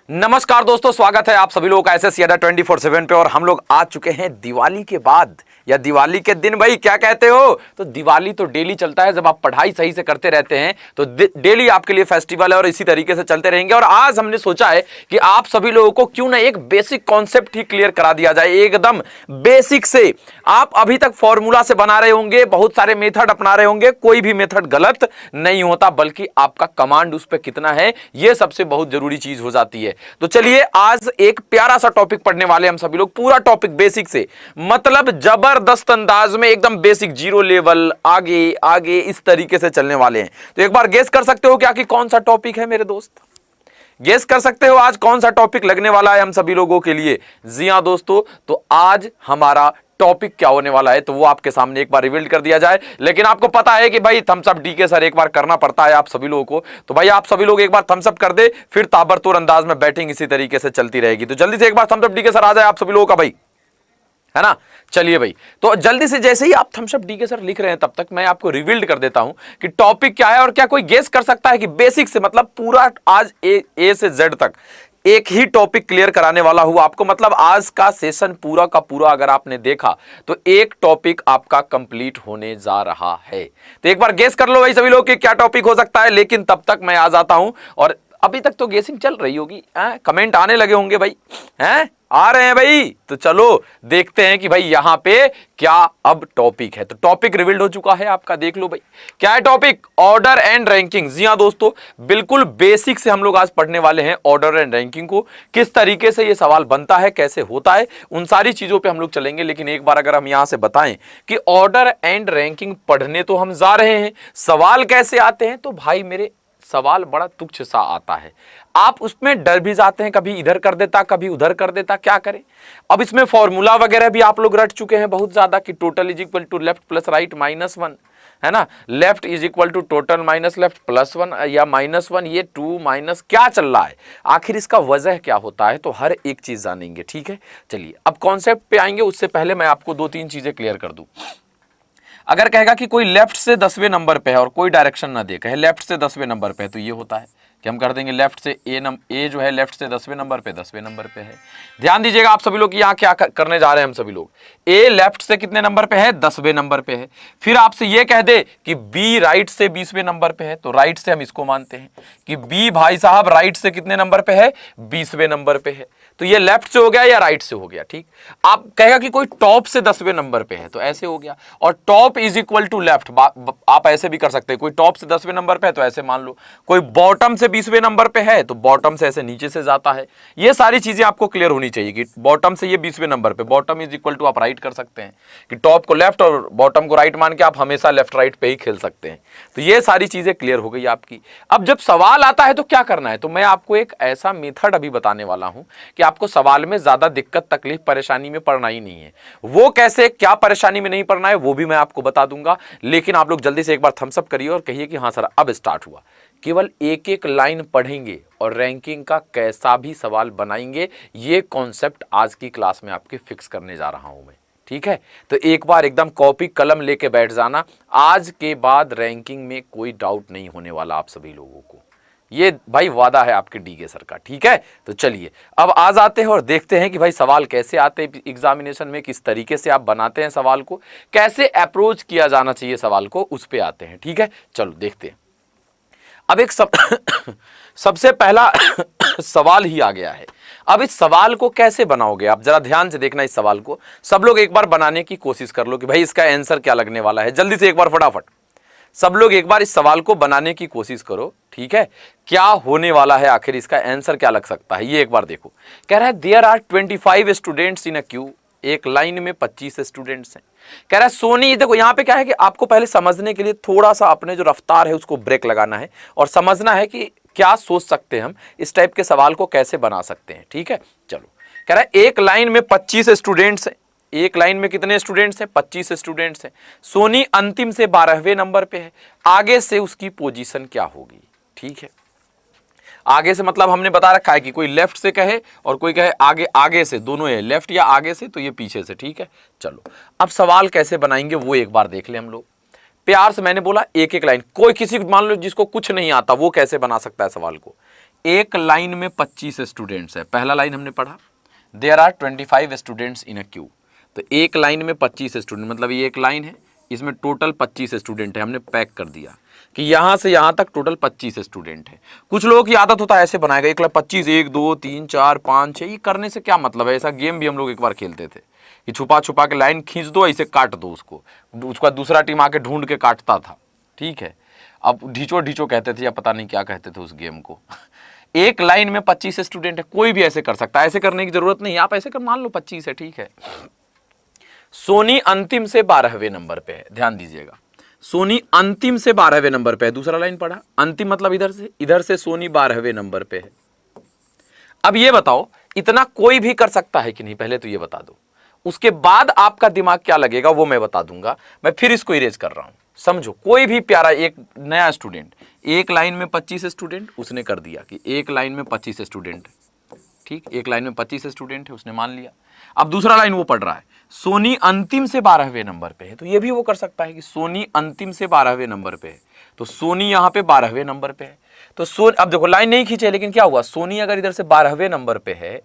नमस्कार दोस्तों, स्वागत है आप सभी लोगों का एसएस याडा 24/7 पे। और हम लोग आ चुके हैं दिवाली के बाद या दिवाली के दिन। भाई क्या कहते हो? तो दिवाली तो डेली चलता है, जब आप पढ़ाई सही से करते रहते हैं तो डेली आपके लिए फेस्टिवल है और इसी तरीके से चलते रहेंगे। और आज हमने सोचा है कि आप सभी लोगों को क्यों ना एक बेसिक कॉन्सेप्ट ही क्लियर करा दिया जाए, एकदम बेसिक से। आप अभी तक फॉर्मूला से बना रहे होंगे, बहुत सारे मेथड अपना रहे होंगे, कोई भी मेथड गलत नहीं होता, बल्कि आपका कमांड उस पर कितना है, यह सबसे बहुत जरूरी चीज हो जाती है। तो चलिए आज एक प्यारा सा टॉपिक पढ़ने वाले हम सभी लोग, पूरा टॉपिक बेसिक से, मतलब जबरदस्त अंदाज में, एकदम बेसिक, जीरो लेवल, आगे आगे इस तरीके से चलने वाले हैं। तो एक बार गेस कर सकते हो क्या कि कौन सा टॉपिक है मेरे दोस्त? गेस कर सकते हो आज कौन सा टॉपिक लगने वाला है हम सभी लोगों के लिए? जी हां दोस्तों, तो आज हमारा टॉपिक क्या होने वाला है तो वो आपके सामने एक बार रिवील कर दिया जाए। लेकिन आपको पता है कि भाई थम्स अप डीके सर एक बार करना पड़ता है आप सभी लोगों को, तो भाई आप सभी लोग एक बार थम्स अप कर दे, फिर ताबड़तोड़ अंदाज में बैटिंग इसी तरीके से चलती रहेगी। तो जल्दी से एक बार थम्स अप डीके सर आ जाए आप सभी लोगों का भाई, है ना? चलिए भाई, तो जल्दी से जैसे ही आप थम्स अप डीके सर लिख रहे हैं तब तक मैं आपको रिवील्ड कर देता हूं कि टॉपिक क्या है। और क्या कोई गेस कर सकता है कि बेसिक से, मतलब पूरा आज ए से जेड तक एक ही टॉपिक क्लियर कराने वाला हूं आपको। मतलब आज का सेशन पूरा का पूरा अगर आपने देखा तो एक टॉपिक आपका कंप्लीट होने जा रहा है। तो एक बार गेस कर लो भाई सभी लोग कि क्या टॉपिक हो सकता है। लेकिन तब तक मैं आ जाता हूं, और अभी तक तो गेसिंग चल रही होगी, कमेंट आने लगे होंगे भाई, हैं आ रहे हैं भाई। तो चलो देखते हैं कि भाई यहां पे क्या अब टॉपिक है। तो टॉपिक रिवील्ड हो चुका है आपका, देख लो भाई क्या है टॉपिक, ऑर्डर एंड रैंकिंग। जी हां दोस्तों, बिल्कुल बेसिक से हम लोग आज पढ़ने वाले हैं ऑर्डर एंड रैंकिंग को, किस तरीके से ये सवाल बनता है, कैसे होता है, उन सारी चीजों पे हम लोग चलेंगे। लेकिन एक बार अगर हम यहां से बताएं कि ऑर्डर एंड रैंकिंग पढ़ने तो हम जा रहे हैं, सवाल कैसे आते हैं, तो भाई मेरे सवाल बड़ा तुच्छ सा आता है, आप उसमें डर भी जाते हैं, कभी इधर कर देता कभी उधर कर देता, क्या करें। अब इसमें फॉर्मूला वगैरह भी आप लोग रट चुके हैं बहुत ज्यादा कि total is equal to left plus right -1, है ना, left is equal to total minus left +1 या -1, ये 2 माइनस क्या चल रहा है, आखिर इसका वजह क्या होता है, तो हर एक चीज जानेंगे। ठीक है, चलिए अब कॉन्सेप्ट पे आएंगे, उससे पहले मैं आपको 2-3 चीजें क्लियर कर दूं। अगर कहेगा कि कोई लेफ्ट से 10वें नंबर पे है और कोई डायरेक्शन ना दे, कहे लेफ्ट से 10वें नंबर पे है, तो ये होता है कि हम कर देंगे लेफ्ट से ए जो है लेफ्ट से 10वें नंबर पे 10वें नंबर पे है। ध्यान दीजिएगा आप सभी लोग कि यहाँ क्या करने जा रहे हैं हम सभी लोग। ए लेफ्ट से कितने नंबर पे है? 10वें नंबर पे है। फिर आपसे ये कह दे कि बी राइट से 20वें नंबर पे है, तो राइट से हम इसको मानते हैं कि बी भाई साहब राइट से कितने नंबर पे है? 20वें नंबर पे है। तो ये लेफ्ट से हो गया या राइट से हो गया। ठीक, आप कहेगा कि कोई टॉप से 10वें नंबर पे है, तो ऐसे हो गया, और top is equal to left, आप ऐसे भी कर सकते हैं, कोई टॉप से 10वें नंबर पे है तो ऐसे मान लो, कोई बॉटम से 20वें नंबर पे है तो बॉटम से ऐसे नीचे से जाता है। ये सारी चीजें आपको क्लियर होनी चाहिए कि बॉटम से ये 20वें नंबर पे, बॉटम इज इक्वल टू आप राइट कर सकते हैं कि टॉप को लेफ्ट और बॉटम को राइट मान के आप हमेशा लेफ्ट राइट पे ही खेल सकते हैं। तो ये सारी चीजें क्लियर हो गई आपकी। अब जब सवाल आता है तो क्या करना है, तो मैं आपको एक ऐसा मेथड अभी बताने वाला हूं कि आपको सवाल में ज्यादा दिक्कत तकलीफ परेशानी में पड़ना ही नहीं है। वो कैसे, क्या परेशानी में नहीं पड़ना है वो भी मैं आपको बता दूंगा। लेकिन आप लोग जल्दी से एक बार थम्स अप करिए और कहिए कि हाँ सर अब स्टार्ट हुआ। केवल एक एक लाइन पढ़ेंगे और रैंकिंग का कैसा भी सवाल बनाएंगे, ये कॉन्सेप्ट आज की क्लास में आपके फिक्स करने जा रहा हूं मैं। ठीक है, तो एक बार एकदम कॉपी कलम लेके बैठ जाना, आज के बाद रैंकिंग में कोई डाउट नहीं होने वाला आप सभी लोगों को, ये भाई वादा है आपके डीके सर का। ठीक है, तो चलिए अब आ जाते हैं और देखते हैं कि भाई सवाल कैसे आते हैं एग्जामिनेशन में, किस तरीके से आप बनाते हैं सवाल को, कैसे अप्रोच किया जाना चाहिए सवाल को, उस पे आते हैं। ठीक है, चलो देखते हैं। अब एक सबसे पहला सवाल ही आ गया है। अब इस सवाल को कैसे बनाओगे आप, जरा ध्यान से देखना इस सवाल को। सब लोग एक बार बनाने की कोशिश कर लो कि भाई इसका आंसर क्या लगने वाला है। जल्दी से एक बार फटाफट सब लोग एक बार इस सवाल को बनाने की कोशिश करो। ठीक है, क्या होने वाला है, आखिर इसका आंसर क्या लग सकता है, ये एक बार देखो। कह रहा है there are 25 students in a queue, एक लाइन में 25 स्टूडेंट्स हैं। कह रहा है सोनी, देखो यहाँ पे क्या है कि आपको पहले समझने के लिए थोड़ा सा अपने जो रफ्तार है उसको ब्रेक लगाना है और समझना है कि क्या सोच सकते हैं हम, इस टाइप के सवाल को कैसे बना सकते हैं। ठीक है, चलो। कह रहा है एक लाइन में 25 स्टूडेंट्स हैं, एक लाइन में कितने स्टूडेंट्स हैं? 25 स्टूडेंट्स हैं। सोनी अंतिम से 12वें नंबर पे है, आगे से उसकी पोजीशन क्या होगी। ठीक है, आगे से मतलब हमने बता रखा है कि कोई लेफ्ट से कहे और कोई कहे आगे, आगे से, दोनों है, लेफ्ट या आगे से, तो ये पीछे से। ठीक है, चलो अब सवाल कैसे बनाएंगे वो एक बार देख ले हम लोग। प्यार से मैंने बोला एक एक लाइन, कोई किसी मान लो जिसको कुछ नहीं आता वो कैसे बना सकता है सवाल को। एक लाइन में 25 स्टूडेंट्स है, पहला लाइन हमने पढ़ा, there are 25 students in a queue. तो एक लाइन में 25 स्टूडेंट, मतलब ये एक लाइन है, इसमें टोटल 25 स्टूडेंट है। हमने पैक कर दिया कि यहां से यहां तक टोटल 25 स्टूडेंट है। कुछ लोगों की आदत होता है ऐसे बनाएगा, 1 1 2 3 4 5 6, ये करने से क्या मतलब है? ऐसा गेम भी हम लोग एक बार खेलते थे कि छुपा छुपा के लाइन खींच दो, ऐसे काट दो उसको, उसका दूसरा टीम आके ढूंढ के काटता था, ठीक है। अब ढीचो ढीचो कहते थे या पता नहीं क्या कहते थे उस गेम को। एक लाइन में 25 स्टूडेंट है, कोई भी ऐसे कर सकता है, ऐसे करने की जरूरत नहीं, आप ऐसे कर मान लो 25 है, ठीक है। सोनी अंतिम से 12वें नंबर पे है, ध्यान दीजिएगा, सोनी अंतिम से 12वें नंबर पे है। दूसरा लाइन पढ़ा, अंतिम मतलब इधर से सोनी 12वें नंबर पे है। अब ये बताओ, इतना कोई भी कर सकता है कि नहीं, पहले तो ये बता दो, उसके बाद आपका दिमाग क्या लगेगा वो मैं बता दूंगा। मैं फिर इसको इरेज कर रहा हूं, समझो। कोई भी प्यारा एक नया स्टूडेंट, एक लाइन में 25 स्टूडेंट, उसने कर दिया कि एक लाइन में 25 स्टूडेंट, ठीक, एक लाइन में 25 स्टूडेंट है, उसने मान लिया। अब दूसरा लाइन वो पढ़ रहा है, सोनी अंतिम से 12वें नंबर पे है, तो ये भी वो कर सकता है कि सोनी अंतिम से 12वें नंबर पे है, तो सोनी यहां पे 12वें नंबर पे है। तो अब देखो लाइन नहीं खींचे, लेकिन क्या हुआ, सोनी अगर इधर से 12वें नंबर पे है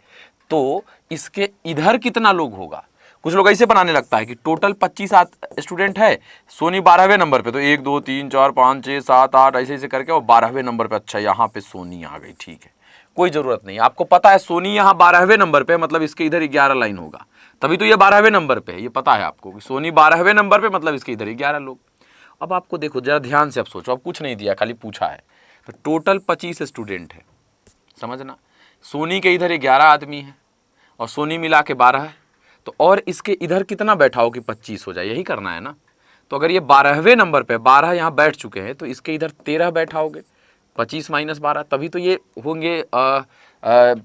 तो इसके इधर कितना लोग होगा। कुछ लोग ऐसे बनाने लगता है कि टोटल 25 स्टूडेंट है, सोनी 12वें नंबर पे, तो 1 2 3 4 5 6 7 8 ऐसे ऐसे करके, और 12वें नंबर पे, अच्छा यहाँ पे सोनी आ गई, ठीक है। कोई जरूरत नहीं, आपको पता है सोनी यहाँ 12वें नंबर पे, मतलब इसके इधर 11 लाइन होगा, तभी तो ये 12वें नंबर पे है, ये पता है आपको कि सोनी 12वें नंबर पे, मतलब इसके इधर 11 लोग। अब आपको देखो जरा ध्यान से, अब सोचो, अब कुछ नहीं दिया, खाली पूछा है, तो टोटल 25 स्टूडेंट है, समझना। सोनी के इधर 11 आदमी है और सोनी मिला के 12 है, तो और इसके इधर कितना बैठाओ कि 25 हो जाए, यही करना है ना। तो अगर ये 12वें नंबर पे 12 यहाँ बैठ चुके हैं, तो इसके इधर 13 बैठाओगे, 25 - 12, तभी तो ये होंगे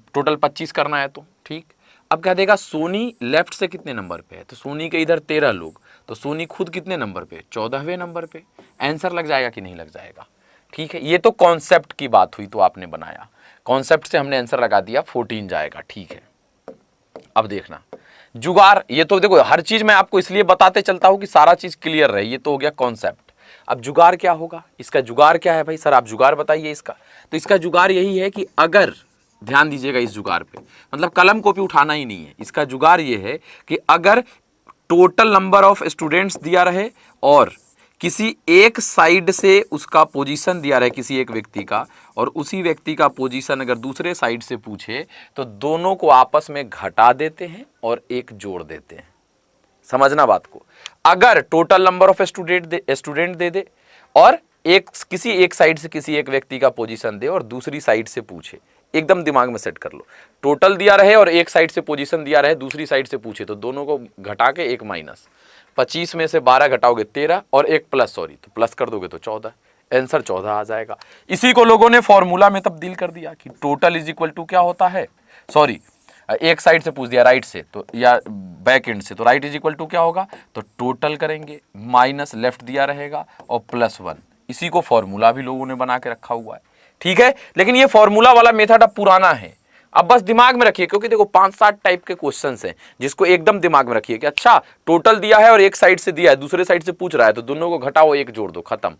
टोटल 25 करना है तो, ठीक। अब क्या देगा, सोनी लेफ्ट से कितने नंबर पे है, तो सोनी के इधर 13 लोग, तो सोनी खुद कितने नंबर पे, 14वें नंबर पे। आंसर लग जाएगा कि नहीं लग जाएगा, ठीक है। ये तो कॉन्सेप्ट की बात हुई, तो आपने बनाया, कॉन्सेप्ट से हमने आंसर लगा दिया, 14 जाएगा, ठीक है। अब देखना जुगाड़, ये तो देखो हर चीज मैं आपको इसलिए बताते चलता हूं कि सारा चीज क्लियर रहे, ये तो हो गया कॉन्सेप्ट। अब जुगाड़ क्या होगा, इसका जुगाड़ क्या है भाई, सर आप जुगाड़ बताइए इसका। तो इसका जुगाड़ यही है कि अगर, ध्यान दीजिएगा इस जुगाड़ पे, मतलब कलम कॉपी उठाना ही नहीं है, इसका जुगाड़ ये है कि अगर टोटल नंबर ऑफ स्टूडेंट्स दिया रहे और किसी एक साइड से उसका पोजीशन दिया रहे, किसी एक व्यक्ति का, और उसी व्यक्ति का पोजीशन अगर दूसरे साइड से पूछे, तो दोनों को आपस में घटा देते हैं और एक जोड़ देते हैं। समझना बात को, अगर total number of student they दे और किसी एक साइड से किसी एक व्यक्ति का पोजीशन दे और दूसरी साइड से पूछे, एकदम दिमाग में सेट कर लो, टोटल दिया रहे और एक साइड से पोजीशन दिया रहे, दूसरी साइड से पूछे, तो दोनों को घटा के एक माइनस, 25 में से 12 घटाओगे 13 और एक प्लस, सॉरी, तो प्लस कर दोगे तो 14, आंसर 14 आ जाएगा। इसी को लोगों ने फॉर्मूला में तब्दील कर दिया कि टोटल इज इक्वल टू क्या होता है, सॉरी, एक साइड से पूछ दिया राइट से, तो या बैक एंड से, तो राइट इज इक्वल टू क्या होगा, तो टोटल करेंगे माइनस लेफ्ट दिया रहेगा और +1। इसी को फॉर्मूला भी लोगों ने बना के रखा हुआ है, ठीक है। लेकिन ये फॉर्मूला वाला मेथड अब पुराना है, अब बस दिमाग में रखिए, क्योंकि देखो 5-7 टाइप के क्वेश्चंस हैं, जिसको एकदम दिमाग में रखिए कि अच्छा टोटल दिया है और एक साइड से दिया है, दूसरे साइड से पूछ रहा है, तो दोनों को घटाओ, एक जोड़ दो, खत्म।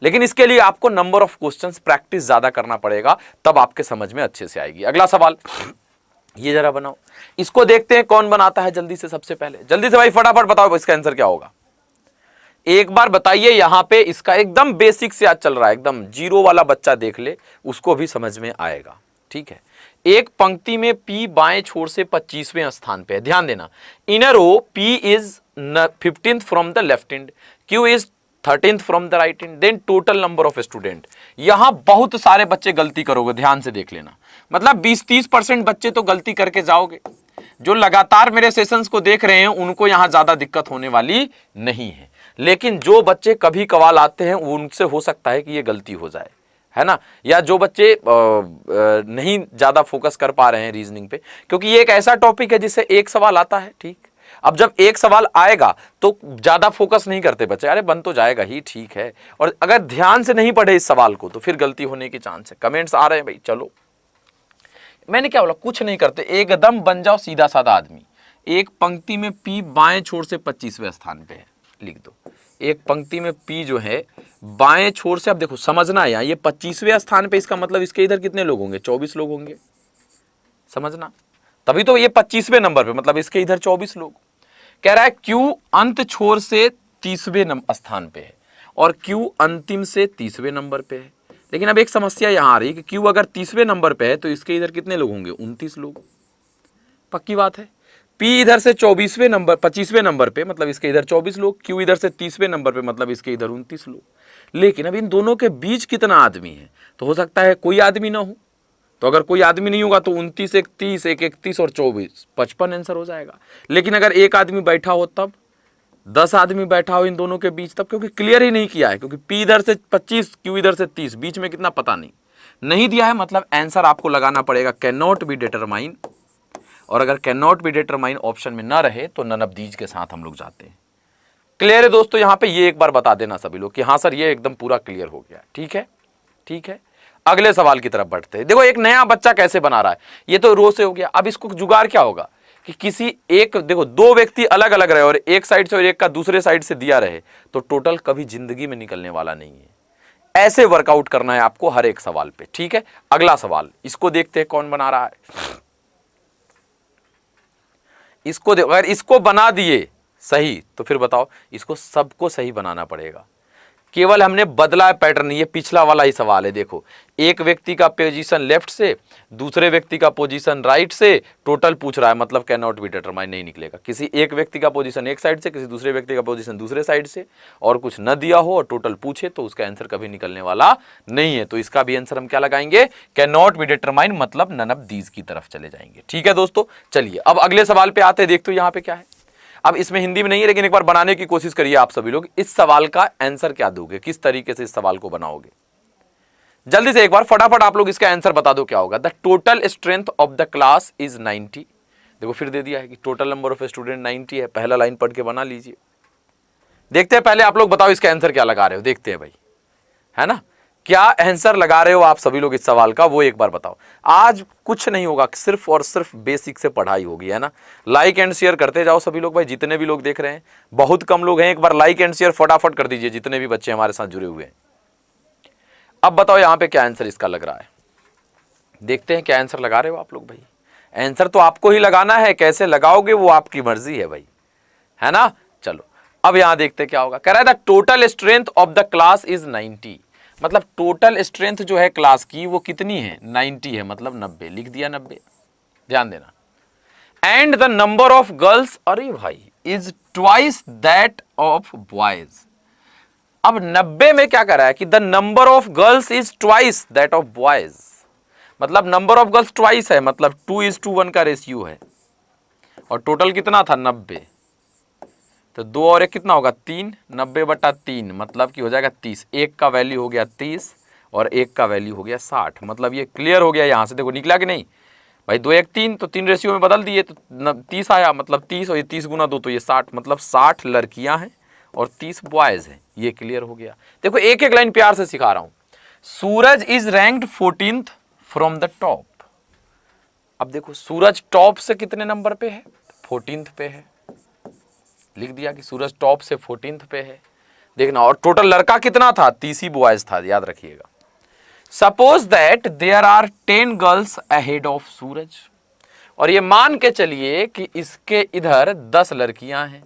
लेकिन इसके लिए आपको नंबर ऑफ क्वेश्चंस प्रैक्टिस ज्यादा करना पड़ेगा, तब आपके समझ में अच्छे से आएगी। अगला सवाल ये जरा बनाओ, इसको देखते हैं कौन बनाता है जल्दी से। सबसे पहले जल्दी से भाई फटाफट बताओ इसका आंसर क्या होगा, एक बार बताइए। यहां पे इसका एकदम बेसिक से आज चल रहा है, एकदम जीरो वाला बच्चा देख ले, उसको भी समझ में आएगा, ठीक है। एक पंक्ति में P बाएं छोर से 25वें स्थान पे है, ध्यान देना। In a row P is 15th from the left end, Q is 13th from the right end, then total number of student. यहां बहुत सारे बच्चे गलती करोगे, ध्यान से देख लेना, मतलब 20-30% बच्चे तो गलती करके जाओगे। जो लगातार मेरे सेशंस को देख रहे हैं उनको यहां ज्यादा दिक्कत होने वाली नहीं है, लेकिन जो बच्चे कभी कभार आते हैं उनसे हो सकता है कि ये गलती हो जाए, है ना। या जो बच्चे नहीं ज्यादा फोकस कर पा रहे हैं रीजनिंग पे, क्योंकि ये एक ऐसा टॉपिक है जिससे एक सवाल आता है, ठीक। अब जब एक सवाल आएगा तो ज्यादा फोकस नहीं करते बच्चे, अरे बन तो जाएगा ही, ठीक है। और अगर ध्यान से नहीं पढ़े इस सवाल को तो फिर गलती होने के चांस है। कमेंट्स आ रहे हैं भाई, चलो मैंने क्या बोला, कुछ नहीं करते, एकदम बन जाओ सीधा साधा आदमी। एक पंक्ति में P बाएं छोर से 25वें स्थान पे है, लिख दो। एक पंक्ति में P जो है बाएं छोर से, अब देखो समझना है यहाँ, ये 25वें स्थान पे, इसका मतलब इसके इधर कितने लोग होंगे, 24 लोग होंगे, समझना। तभी तो ये 25वें नंबर पे, मतलब इसके इधर 24 लोग। कह रहा है Q अंत छोर से 30वें स्थान पे है और Q अंतिम से 30वें नंबर पे है। लेकिन अब एक समस्या यहां आ रही है कि Q अगर 30वें नंबर पे है तो इसके इधर कितने लोग होंगे, 29 लोग, पक्की बात है। P इधर से 25वें नंबर पे, मतलब इसके इधर 24 लोग, Q इधर से 30वें नंबर पे, मतलब इसके इधर 29 लोग। लेकिन अब इन दोनों के बीच कितना आदमी है, तो हो सकता है कोई आदमी ना हो। तो अगर कोई आदमी नहीं होगा तो 29 एक 30, एक 31 और 24, 55 आंसर हो जाएगा। लेकिन अगर एक आदमी बैठा हो तब, 10 आदमी बैठा हो इन दोनों के बीच तब, क्योंकि क्लियर ही नहीं किया है, क्योंकि P इधर से 25, Q इधर से 30, बीच में कितना पता नहीं दिया है, मतलब आंसर आपको लगाना पड़ेगा कैन नॉट बी डिटरमाइन। और अगर can not be determine option में ना रहे तो नन ऑफ दीज के साथ हम लोग जाते हैं। क्लियर है दोस्तों, यहां पे ये एक बार बता देना सभी लोग कि हाँ सर ये एकदम पूरा क्लियर हो गया। ठीक है, ठीक है, अगले सवाल की तरफ बढ़ते हैं। देखो एक नया बच्चा कैसे बना रहा है, ये तो रो से हो गया। अब इसको जुगाड़ क्या होगा कि किसी एक, देखो दो व्यक्ति अलग अलग रहे और एक साइड से और एक का दूसरे साइड से दिया रहे तो टोटल कभी जिंदगी में निकलने वाला नहीं है। ऐसे वर्कआउट करना है आपको हर एक सवाल पे। ठीक है, अगला सवाल, इसको देखते हैं कौन बना रहा है। इसको अगर इसको बना दिए सही तो फिर बताओ, इसको सबको सही बनाना पड़ेगा। केवल हमने बदला है पैटर्न, ये पिछला वाला ही सवाल है। देखो एक व्यक्ति का पोजीशन लेफ्ट से, दूसरे व्यक्ति का पोजीशन राइट से, टोटल पूछ रहा है, मतलब कैन नॉट बी डिटरमाइन नहीं निकलेगा। किसी एक व्यक्ति का पोजीशन एक साइड से, किसी दूसरे व्यक्ति का पोजीशन दूसरे साइड से, और कुछ न दिया हो और टोटल पूछे तो उसका आंसर कभी निकलने वाला नहीं है। तो इसका भी आंसर हम क्या लगाएंगे, कैन नॉट बी डिटरमाइन, मतलब नन ऑफ दीज की तरफ चले जाएंगे। ठीक है दोस्तों, चलिए अब अगले सवाल पे आते हैं। देखते हो यहाँ पे क्या है। अब इसमें हिंदी में नहीं है, लेकिन एक बार बनाने की कोशिश करिए आप सभी लोग। इस सवाल का आंसर क्या दोगे, किस तरीके से इस सवाल को बनाओगे, जल्दी से एक बार फटाफट आप लोग इसका आंसर बता दो क्या होगा। The total strength of the class is 90। देखो फिर दे दिया है कि टोटल नंबर ऑफ स्टूडेंट 90 है। पहला लाइन पढ़ के बना लीजिए। देखते हैं, पहले आप लोग बताओ इसका आंसर क्या लगा रहे हो, देखते हैं भाई, है ना, क्या आंसर लगा रहे हो आप सभी लोग इस सवाल का, वो एक बार बताओ। आज कुछ नहीं होगा, सिर्फ और सिर्फ बेसिक से पढ़ाई होगी, है ना। लाइक एंड शेयर करते जाओ सभी लोग भाई, जितने भी लोग देख रहे हैं, बहुत कम लोग हैं, एक बार लाइक एंड शेयर फटाफट कर दीजिए जितने भी बच्चे हमारे साथ जुड़े हुए हैं। अब बताओ यहाँ पे क्या आंसर इसका लग रहा है, देखते हैं क्या आंसर लगा रहे हो आप लोग भाई। आंसर तो आपको ही लगाना है, कैसे लगाओगे वो आपकी मर्जी है भाई, है ना। चलो अब यहां देखते क्या होगा। कह रहा है the total strength of the class is 90, मतलब टोटल स्ट्रेंथ जो है क्लास की वो कितनी है, 90 है, मतलब 90, लिख दिया 90, ध्यान देना। And the number of girls, अरे भाई, is twice that of boys. अब 90 में क्या कर रहा है कि the number of girls is twice that of boys, मतलब नंबर ऑफ गर्ल्स ट्वाइस है, मतलब 2:1 का रेशियो है, और टोटल कितना था 90, तो 2 और 1 कितना होगा 3, 90/3, मतलब कि हो जाएगा 30। एक का वैल्यू हो गया 30 और एक का वैल्यू हो गया 60, मतलब ये क्लियर हो गया। यहाँ से देखो निकला कि नहीं भाई, 2 1 3, तो 3 रेशियो में बदल दिए तो 30 आया, मतलब 30, और ये 30 गुना 2 तो ये 60, मतलब 60 लड़कियां हैं और 30 बॉयज हैं, ये क्लियर हो गया। देखो एक एक लाइन प्यार से सिखा रहा हूं। Suraj is ranked 14th from the top. अब देखो सूरज टॉप से कितने नंबर पे है, 14th पे है, लिख दिया कि सूरज टॉप से 14th पे है। देखना, और टोटल लड़का कितना था, 30 ही बॉयज था, याद रखिएगा। Suppose that there are 10 girls ahead of Suraj, और ये मान के चलिए कि इसके इधर 10 लड़कियां हैं।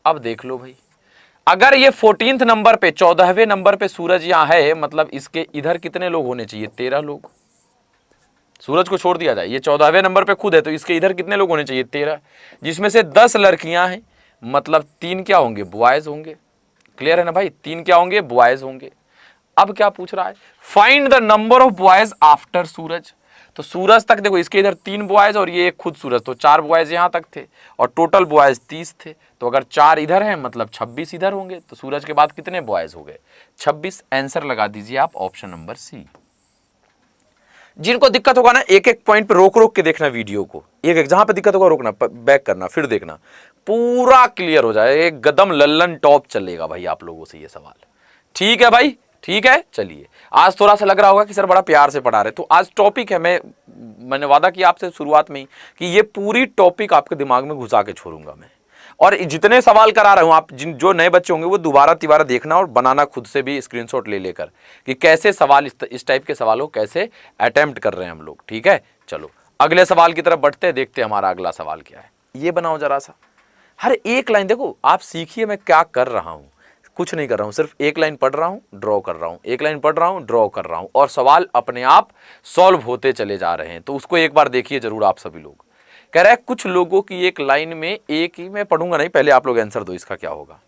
अब देख लो भाई, अगर ये 14th नंबर पे, 14वें नंबर पे सूरज यहां है, मतलब इसके इधर कितने लोग होने चाहिए, 13 लोग। सूरज को छोड़ दिया जाए, ये 14वें नंबर पे खुद है, तो इसके इधर कितने लोग होने चाहिए, 13, जिसमें से 10 लड़कियां हैं, मतलब 3 क्या होंगे, बॉयज होंगे। क्लियर है ना भाई, 3 क्या होंगे, बॉयज होंगे। अब क्या पूछ रहा है, find the number of boys after Suraj. तो सूरज तक देखो, इसके इधर 3 बॉयज और ये एक खुद सूरज, तो 4 बॉयज यहां तक थे, और टोटल बॉयज 30 थे। तो अगर 4 इधर हैं, मतलब 26 इधर होंगे, तो सूरज के बाद कितने बॉयज हो गए, 26। आंसर लगा दीजिए आप ऑप्शन नंबर सी। जिनको दिक्कत होगा ना, एक एक पॉइंट पे रोक रोक के देखना वीडियो को, एक एक जहां पे दिक्कत होगा रोकना, बैक करना, फिर देखना, पूरा क्लियर हो जाए, एक कदम लल्लन टॉप चलेगा भाई आप लोगों से ये सवाल। ठीक है भाई, ठीक है। चलिए, आज थोड़ा सा लग रहा होगा कि सर बड़ा प्यार से पढ़ा रहे, तो आज टॉपिक है, मैंने वादा किया आपसे शुरुआत में ही कि ये पूरी टॉपिक आपके दिमाग में घुसा के छोड़ूंगा मैं। और जितने सवाल करा रहा हूं आप जो नए बच्चे होंगे वो दोबारा तिबारा देखना और बनाना खुद से भी स्क्रीनशॉट ले लेकर कि कैसे सवाल इस टाइप के सवालों कैसे अटेम्प्ट कर रहे हैं हम लोग। ठीक है, चलो अगले सवाल की तरफ बढ़ते हैं, देखते हैं हमारा अगला सवाल क्या है। ये बनाओ जरा सा, हर एक लाइन देखो, आप सीखिए मैं क्या कर रहा हूं, कुछ नहीं कर रहा हूं, सिर्फ एक लाइन पढ़ रहा हूं, ड्रॉ कर रहा हूं, एक लाइन पढ़ रहा हूं, ड्रॉ कर रहा हूं, और सवाल अपने आप सॉल्व होते चले जा रहे हैं। तो उसको एक बार देखिए जरूर आप सभी लोग। कह रहा है कुछ लोगों की एक लाइन में एक ही, मैं पढ़ूंगा नहीं, पहले आप लोग आंसर दो इसका क्या होगा।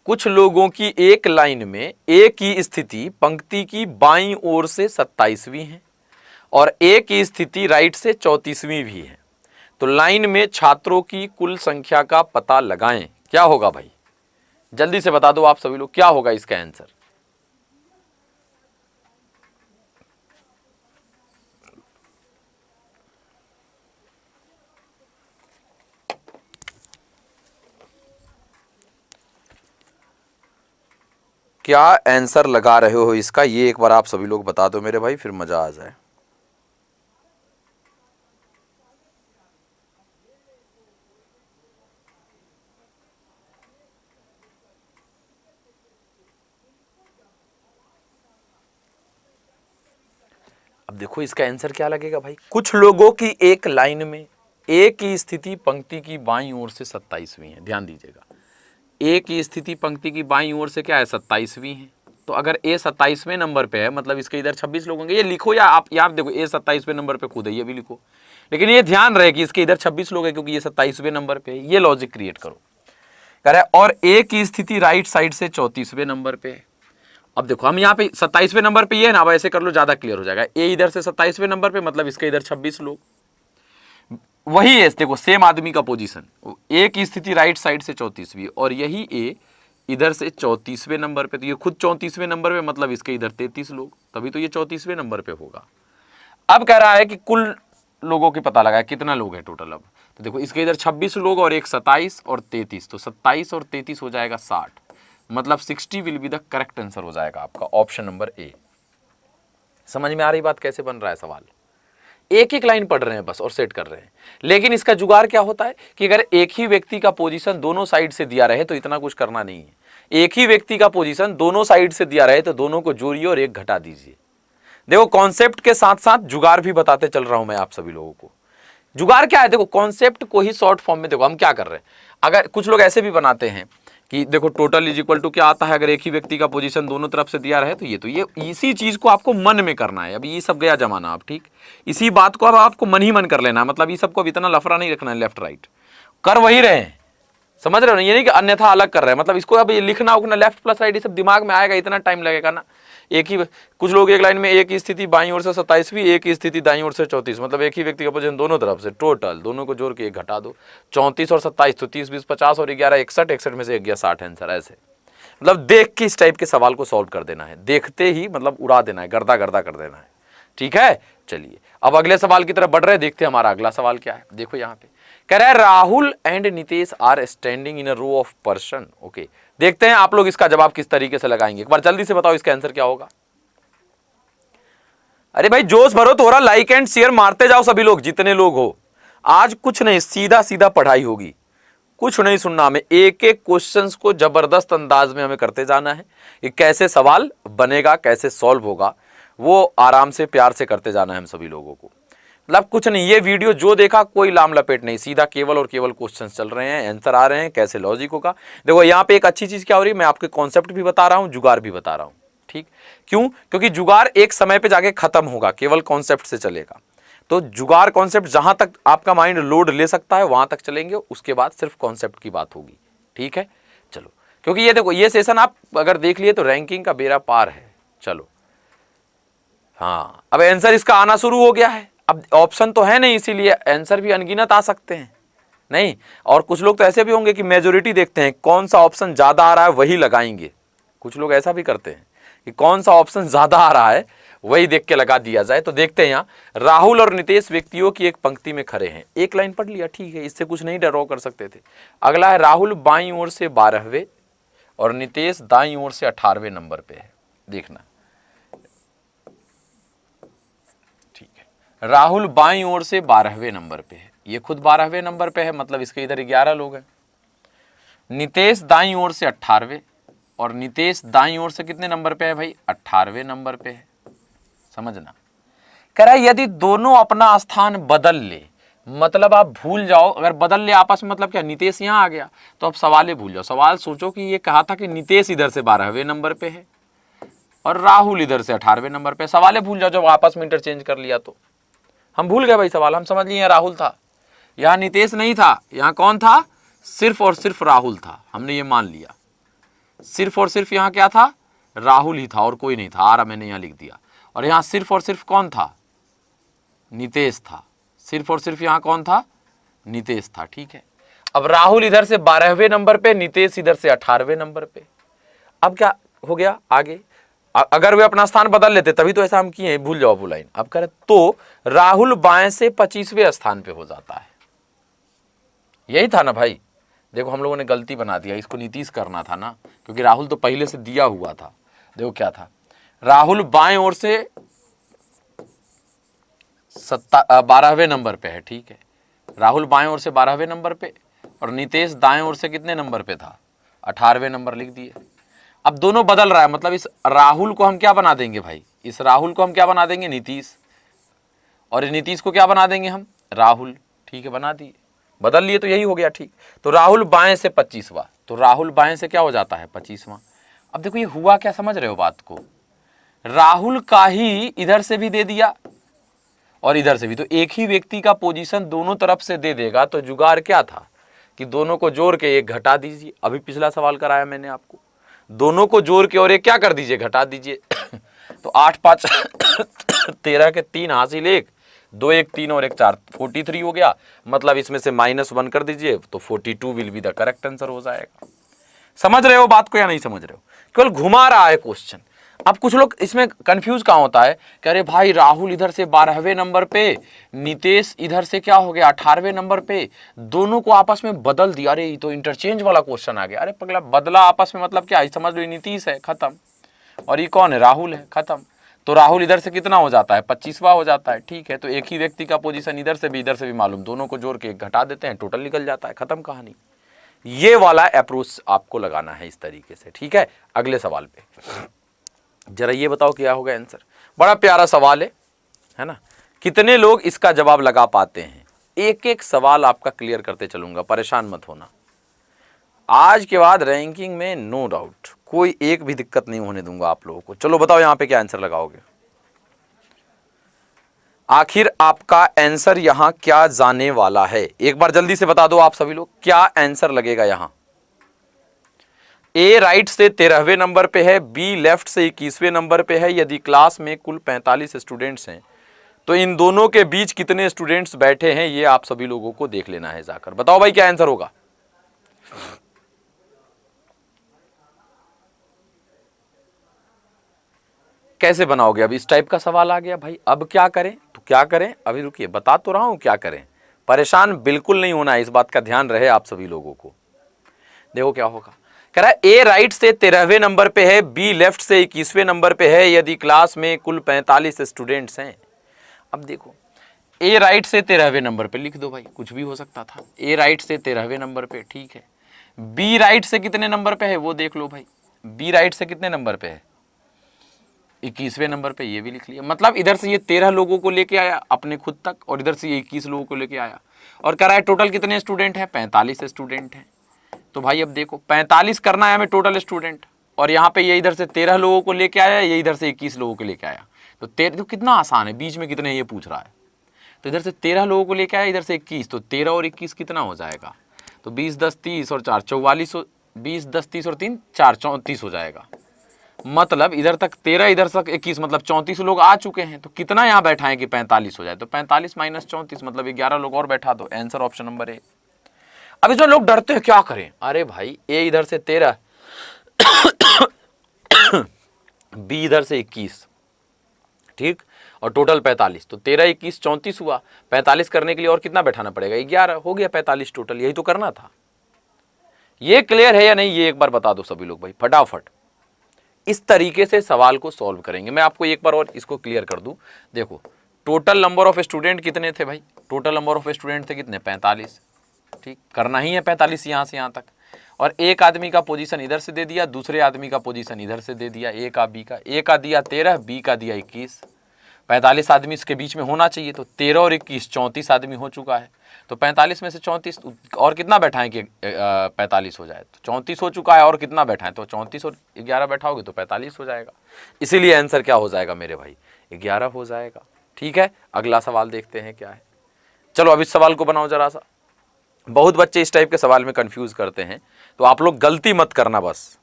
कुछ लोगों की एक लाइन में एक ही स्थिति पंक्ति की बाईं ओर से 27वीं है और एक ही स्थिति राइट से 34वीं भी है, तो लाइन में छात्रों की कुल संख्या का पता लगाएं। क्या होगा भाई, जल्दी से बता दो आप सभी लोग, क्या होगा इसका आंसर। क्या आंसर लगा रहे हो इसका, ये एक बार आप सभी लोग बता दो मेरे भाई, फिर मजा आ जाए। अब देखो इसका आंसर क्या लगेगा भाई, कुछ लोगों की एक लाइन में एक ही स्थिति पंक्ति की बाईं ओर से 27वीं है। ध्यान दीजिएगा, एक ही स्थिति पंक्ति की बाईं ओर से क्या है, 27वीं है। तो अगर ए 27वें नंबर पे है मतलब इसके इधर 26 लोग होंगे, ये लिखो या आप यहाँ देखो ए 27वें नंबर पे खुद है, ये भी लिखो, लेकिन ये ध्यान रहे कि इसके इधर 26 लोग हैं क्योंकि ये 27वें नंबर पे है। ये लॉजिक क्रिएट करो। कह रहा है और ए की स्थिति राइट साइड से 34वें नंबर पे है। अब देखो हम यहाँ पे 27वें नंबर पे ये है ना, अब ऐसे कर लो ज्यादा क्लियर हो जाएगा। ए इधर से 27वें नंबर पे मतलब इसके इधर 26 लोग, वही है देखो सेम आदमी का पोजीशन। ए की स्थिति राइट साइड से 34वीं और यही ए इधर से 34वें नंबर पे, तो ये खुद 34वें नंबर पे मतलब इसके इधर 33 लोग, तभी तो ये 34वें नंबर पे होगा। अब कह रहा है कि कुल लोगों की पता लगा कितना लोग है टोटल। अब तो देखो इसके इधर 26 लोग और एक 27 और 33, तो 27 और 33 हो जाएगा 60, मतलब 60 will be the correct answer हो जाएगा आपका ऑप्शन नंबर ए। समझ में आ रही बात कैसे बन रहा है सवाल। एक एक लाइन पढ़ रहे हैं बस और सेट कर रहे हैं, लेकिन इसका जुगाड़ क्या होता है कि अगर एक ही व्यक्ति का पोजीशन दोनों साइड से दिया रहे तो इतना कुछ करना नहीं है। एक ही व्यक्ति का पोजीशन दोनों साइड से दिया रहे तो दोनों को जोड़िए और एक घटा दीजिए। देखो कॉन्सेप्ट के साथ साथ जुगाड़ भी बताते चल रहा हूं मैं आप सभी लोगों को। जुगाड़ क्या है, देखो कॉन्सेप्ट को ही शॉर्ट फॉर्म में देखो हम क्या कर रहे हैं। अगर कुछ लोग ऐसे भी बनाते हैं कि देखो टोटल इज इक्वल टू क्या आता है, अगर एक ही व्यक्ति का पोजीशन दोनों तरफ से दिया रहे तो ये इसी चीज को आपको मन में करना है। अभी ये सब गया जमाना, आप ठीक इसी बात को अब आपको मन ही मन कर लेना है, मतलब ये सबको अब इतना लफड़ा नहीं रखना है, लेफ्ट राइट कर वही रहे हैं, समझ रहे हो ना, ये नहीं कि अन्यथा अलग कर रहे हैं। मतलब इसको अब ये लिखना उखना लेफ्ट प्लस राइट ये सब दिमाग में आएगा, इतना टाइम लगेगा ना। एक ही कुछ लोग एक लाइन में एक ही स्थिति बाईं ओर से 27वीं, एक ही स्थिति दाईं ओर से 34, मतलब एक ही व्यक्ति का पोजीशन दोनों तरफ से, टोटल दोनों को जोड़ के एक घटा दो, 34 और 27 तो 30 20 50 और 11 61, 61 में से 11 60 आंसर। ऐसे मतलब देख के इस टाइप के सवाल को सॉल्व कर देना है, देखते ही मतलब उड़ा देना है, गर्दा गर्दा कर देना है। ठीक है, चलिए अब अगले सवाल की तरफ बढ़ रहे हैं, देखते हैं हमारा अगला सवाल क्या है। देखो यहाँ पे कह रहा है Rahul and Nitesh are standing in a row of person. Okay, देखते हैं आप लोग इसका जवाब किस तरीके से लगाएंगे, एक बार जल्दी से बताओ इसका आंसर क्या होगा। अरे भाई जोश भरो थोड़ा, लाइक एंड शेयर मारते जाओ सभी लोग, जितने लोग हो। आज कुछ नहीं, सीधा सीधा पढ़ाई होगी, कुछ नहीं सुनना हमें, एक एक क्वेश्चंस को जबरदस्त अंदाज में हमें करते जाना है कि कैसे सवाल बनेगा, कैसे सॉल्व होगा, वो आराम से प्यार से करते जाना है हम सभी लोगों को। मतलब कुछ नहीं, ये वीडियो जो देखा कोई लाम लपेट नहीं, सीधा केवल और केवल क्वेश्चंस चल रहे हैं, आंसर आ रहे हैं, कैसे लॉजिक होगा। देखो यहाँ पे एक अच्छी चीज क्या हो रही है, मैं आपके कॉन्सेप्ट भी बता रहा हूँ, जुगाड़ भी बता रहा हूँ। ठीक, क्यों, क्योंकि जुगाड़ एक समय पे जाके खत्म होगा, केवल कॉन्सेप्ट से चलेगा। तो जुगाड़ कॉन्सेप्ट जहां तक आपका माइंड लोड ले सकता है वहां तक चलेंगे, उसके बाद सिर्फ कॉन्सेप्ट की बात होगी। ठीक है, चलो, क्योंकि ये देखो ये सेशन आप अगर देख लिए तो रैंकिंग का बेड़ा पार है। चलो हाँ, अब आंसर इसका आना शुरू हो गया है। अब ऑप्शन तो है नहीं, इसीलिए आंसर भी अनगिनत आ सकते हैं नहीं। और कुछ लोग तो ऐसे भी होंगे कि मेजोरिटी देखते हैं कौन सा ऑप्शन ज्यादा आ रहा है वही लगाएंगे। कुछ लोग ऐसा भी करते हैं कि कौन सा ऑप्शन ज्यादा आ रहा है वही देख के लगा दिया जाए। तो देखते हैं यहाँ राहुल और नितेश व्यक्तियों की एक पंक्ति में खड़े हैं, एक लाइन पढ़ लिया, ठीक है, इससे कुछ नहीं ड्रॉ कर सकते थे। अगला है राहुल बाईं ओर से 12वें और नितेश दाईं ओर से 18वें नंबर पे है। देखना, ठीक है, राहुल बाईं ओर से 12वें नंबर पे है ये खुद 12वें नंबर पे है, मतलब इसके इधर 11 लोग हैं। नितेश दाईं ओर से 18वें, और नितेश दाईं ओर से कितने नंबर पे है भाई? 18वें नंबर पे है। समझना, कह रहा है यदि दोनों अपना स्थान बदल ले, मतलब आप भूल जाओ, अगर बदल ले आपस में, मतलब क्या, नितेश यहाँ आ गया तो अब सवाल भूल जाओ। सवाल सोचो कि ये कहा था कि नितेश इधर से 12वें नंबर पे है और राहुल इधर से 18वें नंबर पे। सवाल भूल जाओ जब आपस में इंटरचेंज कर लिया तो। हम भूल गए भाई सवाल, हम समझ लिए राहुल था, यहाँ नितेश नहीं था, यहाँ कौन था? सिर्फ और सिर्फ राहुल था। हमने ये मान लिया, सिर्फ और सिर्फ यहाँ क्या था? राहुल ही था और कोई नहीं था। आरा मैंने यहाँ लिख दिया। और यहाँ सिर्फ और सिर्फ कौन था? नितेश था। सिर्फ और सिर्फ यहाँ कौन था? नितेश था। ठीक है, अब राहुल इधर से 12वें नंबर पे, नितेश इधर से 18वें नंबर पे। अब क्या हो गया आगे? अगर वे अपना स्थान बदल लेते तभी तो ऐसा हम किए, भूल जाओ वो लाइन। अब कह तो राहुल बाएं से 25वें स्थान पे हो जाता है। यही था ना भाई? देखो हम लोगों ने गलती बना दिया, इसको नीतीश करना था ना, क्योंकि राहुल तो पहले से दिया हुआ था। देखो क्या था, राहुल बाएं ओर से 12वें नंबर पे है। ठीक है, राहुल बाएं ओर से 12वें नंबर पे, और नितेश दाएं ओर से कितने नंबर पे था? 18वें नंबर लिख दिए। अब दोनों बदल रहा है, मतलब इस राहुल को हम क्या बना देंगे भाई? इस राहुल को हम क्या बना देंगे? नीतीश। और इस नीतीश को क्या बना देंगे हम? राहुल। ठीक है, बना दिए, बदल लिए तो यही हो गया। ठीक, तो राहुल बाएं से 25वां, तो राहुल बाएं से क्या हो जाता है? 25वां। अब देखो ये हुआ क्या, समझ रहे हो बात को? राहुल का ही इधर से भी दे दिया और इधर से भी, तो एक ही व्यक्ति का पोजीशन दोनों तरफ से दे देगा। तो जुगाड़ क्या था कि दोनों को जोड़ के एक घटा दीजिए। अभी पिछला सवाल कराया मैंने आपको, दोनों को जोड़ के और एक क्या कर दीजिए? घटा दीजिए। तो 8 5 13 के 3 हासिल 1, 2 1 3 और 1 4, 43 हो गया। मतलब इसमें से -1 कर दीजिए तो 42 will be the correct answer हो जाएगा। समझ रहे हो बात को या नहीं समझ रहे हो? केवल घुमा रहा है क्वेश्चन। अब कुछ लोग इसमें कंफ्यूज कहाँ होता है कि अरे भाई राहुल इधर से 12वें नंबर पे, नितेश इधर से क्या हो गया? 18वें नंबर पे, दोनों को आपस में बदल दिया। अरे ये तो इंटरचेंज वाला क्वेश्चन आ गया। अरे पगला, बदला आपस में मतलब क्या? समझ लो नीतीश है, खत्म, और ये कौन है? राहुल है, खत्म। तो राहुल इधर से कितना हो जाता है? 25वां हो जाता है। ठीक है, तो एक ही व्यक्ति का पोजीशन इधर से भी मालूम, दोनों को जोड़ के एक घटा देते हैं, टोटल निकल जाता है, खत्म कहानी। ये वाला अप्रोच आपको लगाना है इस तरीके से। ठीक है, अगले सवाल पे जरा ये बताओ क्या होगा आंसर। बड़ा प्यारा सवाल है ना? कितने लोग इसका जवाब लगा पाते हैं? एक एक सवाल आपका क्लियर करते चलूंगा, परेशान मत होना। आज के बाद रैंकिंग में नो डाउट कोई एक भी दिक्कत नहीं होने दूंगा आप लोगों को। चलो बताओ यहां पे क्या आंसर लगाओगे? आखिर आपका आंसर यहां क्या जाने वाला है? एक बार जल्दी से बता दो आप सभी लोग, क्या आंसर लगेगा यहां? ए राइट से 13वें नंबर पे है, बी लेफ्ट से 21वें नंबर पे है। यदि क्लास में कुल 45 स्टूडेंट्स हैं तो इन दोनों के बीच कितने स्टूडेंट्स बैठे हैं? ये आप सभी लोगों को देख लेना है जाकर। बताओ भाई क्या आंसर होगा? कैसे बनाओगे? अब इस टाइप का सवाल आ गया भाई, अब क्या करें? तो क्या करें, अभी रुकिए, बता तो रहा हूं क्या करें। परेशान बिल्कुल नहीं होना है, इस बात का ध्यान रहे आप सभी लोगों को। देखो क्या होगा, कह रहा है ए राइट से 13वें नंबर पे है, बी लेफ्ट से 21वें नंबर पे है। यदि क्लास में कुल 45 स्टूडेंट्स हैं। अब देखो, ए राइट से 13वें नंबर पे लिख दो भाई, कुछ भी हो सकता था। ए राइट से 13वें नंबर पे, ठीक है। बी राइट से कितने नंबर पे है वो देख लो भाई। बी राइट से कितने नंबर पे है? 21वें नंबर पे, ये भी लिख लिया। मतलब इधर से ये 13 लोगों को लेके आया अपने खुद तक, और इधर से ये 21 लोगों को लेके आया। और कह रहा है टोटल कितने स्टूडेंट हैं? 45 स्टूडेंट हैं। तो भाई अब देखो 45 करना है हमें टोटल स्टूडेंट, और यहाँ पे ये इधर से 13 लोगों को लेके आया, ये इधर से 21 लोगों को लेके आया। तो 13 तो कितना आसान है, बीच में कितने ये पूछ रहा है। तो इधर से 13 लोगों को लेके आया, इधर से 21, तो 13 और 21 कितना हो जाएगा? तो 20 10 30 और 4 44, 20 10 30 और 3 4 34 हो जाएगा। मतलब इधर तक 13, इधर तक 21, मतलब 34 लोग आ चुके हैं। तो कितना यहाँ बैठा है कि 45 हो जाए? तो 45 माइनस 34 मतलब 11 लोग और बैठा दो। Answer option number A. अब इसमें लोग डरते हैं, क्या करें? अरे भाई ए इधर से 13 बी इधर से 21, ठीक, और टोटल 45। तो 13 21 34 हुआ। 45 करने के लिए और कितना बैठाना पड़ेगा? 11 हो गया 45 टोटल। यही तो करना था। ये क्लियर है या नहीं, ये एक बार बता दो सभी लोग भाई फटाफट। इस तरीके से सवाल को सॉल्व करेंगे। मैं आपको एक बार और इसको क्लियर कर दूं। देखो टोटल नंबर ऑफ स्टूडेंट कितने थे भाई? टोटल नंबर ऑफ स्टूडेंट थे कितने, 45। ठीक, करना ही है 45 यहाँ से यहाँ तक। और एक आदमी का पोजीशन इधर से दे दिया, दूसरे आदमी का पोजीशन इधर से दे दिया, ए का बी का, ए का दिया 13, बी का दिया 21। 45 आदमी इसके बीच में होना चाहिए, तो 13 और 21 34 आदमी हो चुका है। तो 45 में से 34 और कितना बैठाएं कि 45 हो जाए, तो 34 हो चुका है, और कितना बैठाएं, तो 34 और 11 बैठाओगे तो 45 हो जाएगा। इसीलिए आंसर क्या हो जाएगा मेरे भाई, 11 हो जाएगा। ठीक है, अगला सवाल देखते हैं क्या है। चलो अब इस सवाल को बनाओ जरा सा। बहुत बच्चे इस टाइप के सवाल में कंफ्यूज करते हैं, तो आप लोग गलती मत करना। बस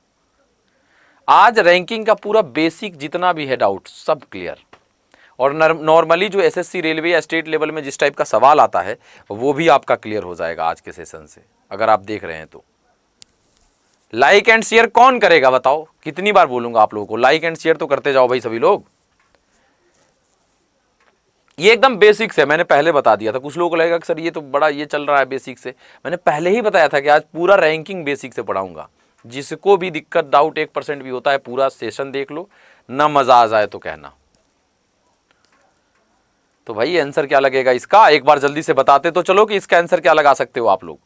आज रैंकिंग का पूरा बेसिक जितना भी है डाउट सब क्लियर, और नॉर्मली जो एसएससी रेलवे या स्टेट लेवल में जिस टाइप का सवाल आता है वो भी आपका क्लियर हो जाएगा आज के सेशन से, अगर आप देख रहे हैं तो। लाइक एंड शेयर कौन करेगा बताओ, कितनी बार बोलूंगा आप लोगों को, लाइक एंड शेयर तो करते जाओ भाई सभी लोग। ये एकदम बेसिक्स है, मैंने पहले बता दिया था। कुछ लोगों को लगेगा कि सर ये तो बड़ा ये चल रहा है बेसिक से, मैंने पहले ही बताया था कि आज पूरा रैंकिंग बेसिक से पढ़ाऊंगा। जिसको भी दिक्कत डाउट 1% भी होता है पूरा सेशन देख लो, ना मजा आ जाए तो कहना। तो भाई आंसर क्या लगेगा इसका, एक बार जल्दी से बताते तो चलो कि इसका आंसर क्या लगा सकते हो आप लोग।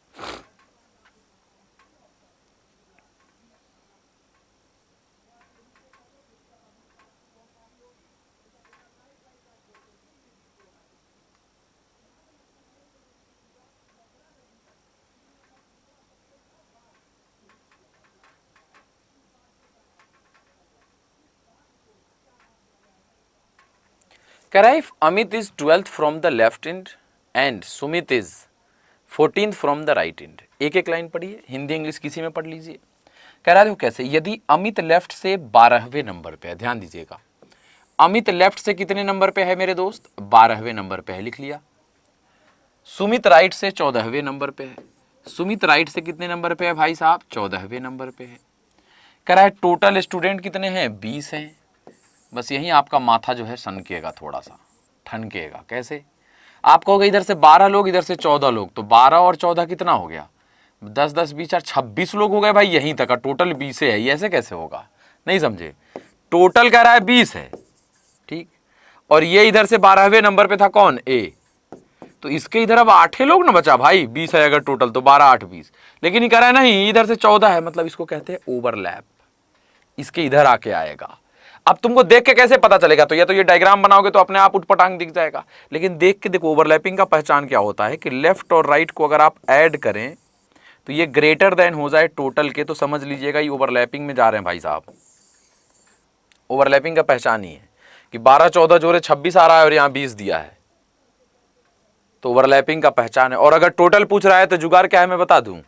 कह रहा है if Amit is 12th from the left and and Sumit is 14th from the right and. एक एक लाइन पढ़िए, हिंदी इंग्लिश किसी में पढ़ लीजिए। कह रहा है कैसे, यदि अमित लेफ्ट से 12वें नंबर पे है, ध्यान दीजिएगा, अमित लेफ्ट से कितने नंबर पे है मेरे दोस्त, 12वें नंबर पे है, लिख लिया। सुमित राइट से 14वें नंबर पे है। सुमित राइट से कितने नंबर पे है भाई साहब, 14वें नंबर पे है। कह रहा है टोटल स्टूडेंट कितने हैं, 20 हैं। बस यही आपका माथा जो है सनकेगा, थोड़ा सा ठनकेगा। कैसे, आप कहोगे इधर से 12 लोग इधर से 14 लोग, तो 12 और 14 कितना हो गया, 10 10 20 26 लोग हो गए भाई, यहीं तक का टोटल 20 है। ये ऐसे कैसे होगा, नहीं समझे। टोटल कह रहा है 20 है, ठीक, और ये इधर से 12वें नंबर पे था कौन, ए, तो इसके इधर अब 8 लोग ना बचा भाई, 20 है अगर टोटल, तो 12 8 20। लेकिन ये कह रहा है नहीं इधर से 14 है, मतलब इसको कहते हैं ओवरलैप, इसके इधर आके आएगा। अब तुमको देख के कैसे पता चलेगा, तो ये डायग्राम बनाओगे तो अपने आप उटपटांग दिख जाएगा, लेकिन देख के देखो ओवरलैपिंग का पहचान क्या होता है कि लेफ्ट और राइट को अगर आप ऐड करें तो ये ग्रेटर देन हो जाए टोटल के, तो समझ लीजिएगा ये ओवरलैपिंग में जा रहे हैं भाई साहब। ओवरलैपिंग का पहचान ही है कि 12 14 जोड़े 26 आ रहा है और यहाँ 20 दिया है, तो ओवरलैपिंग का पहचान है। और अगर टोटल पूछ रहा है तो जुगाड़ क्या है मैं बता दूं,